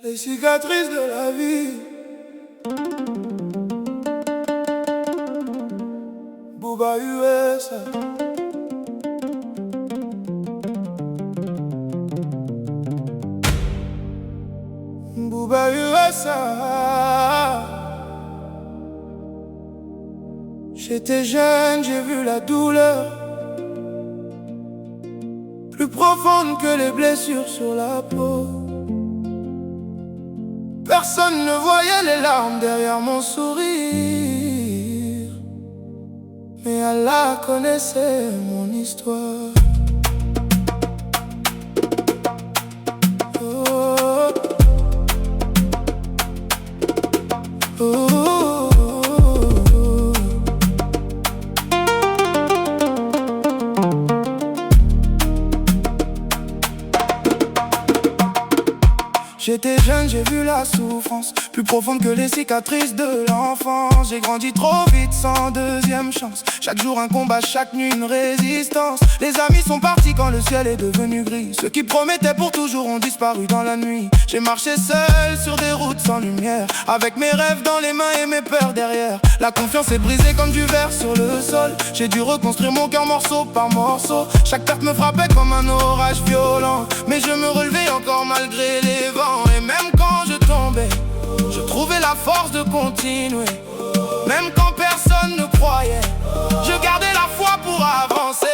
Les cicatrices de la vie. Booba USA. Booba USA. J'étais jeune, j'ai vu la douleur plus profonde que les blessures sur la peau. Personne ne voyait les larmes derrière mon sourire, mais Allah connaissait mon histoire. Oh, oh, oh, oh. J'étais jeune, j'ai vu la souffrance plus profonde que les cicatrices de l'enfance. J'ai grandi trop vite sans deuxième chance. Chaque jour un combat, chaque nuit une résistance. Les amis sont partis quand le ciel est devenu gris. Ceux qui promettaient pour toujours ont disparu dans la nuit. J'ai marché seul sur des routes sans lumière, avec mes rêves dans les mains et mes peurs derrière. La confiance est brisée comme du verre sur le sol. J'ai dû reconstruire mon cœur morceau par morceau. Chaque perte me frappait comme un orage violent, mais je me relevais encore malgré les vents. Et même quand je tombais, je trouvais la force de continuer. Même quand personne ne croyait, je gardais la foi pour avancer.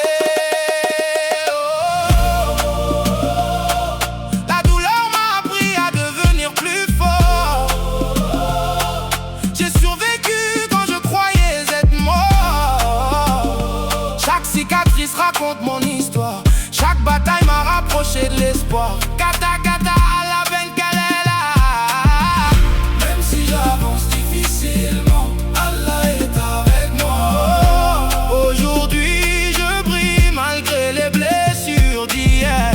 La douleur m'a appris à devenir plus fort. J'ai survécu quand je croyais être mort. Chaque cicatrice raconte mon histoire. Chaque bataille m'a rapproché de l'espoir. Kata kata à la Benkalela. Même si j'avance difficilement, Allah est avec moi. Aujourd'hui je brille malgré les blessures d'hier.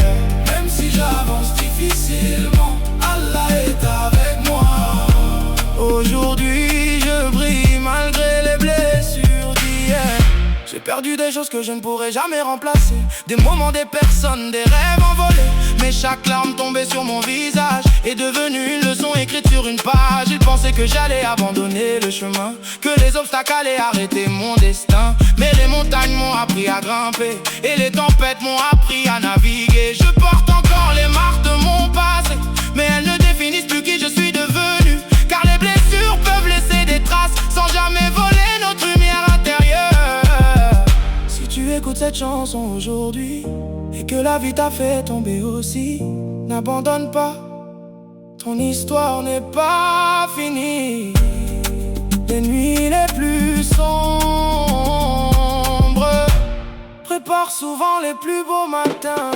Même si j'avance difficilement, Allah est avec moi. Aujourd'hui je brille malgré les blessures d'hier. J'ai perdu des choses que je ne pourrai jamais remplacer. Des moments, des personnes, des rêves envolés. Mais chaque larme tombée sur mon visage est devenue une leçon écrite sur une page. Ils pensaient que j'allais abandonner le chemin, que les obstacles allaient arrêter mon destin. Mais les montagnes m'ont appris à grimper, et les tempêtes m'ont appris à naviguer. Je porte encore les marques de mon passé, mais elles ne définissent plus qui je suis devenu. Car les blessures peuvent laisser des traces sans jamais voler notre lumière intérieure. Si tu écoutes cette chanson aujourd'hui et que la vie t'a fait tomber aussi, n'abandonne pas, ton histoire n'est pas finie. Les nuits les plus sombres préparent souvent les plus beaux matins.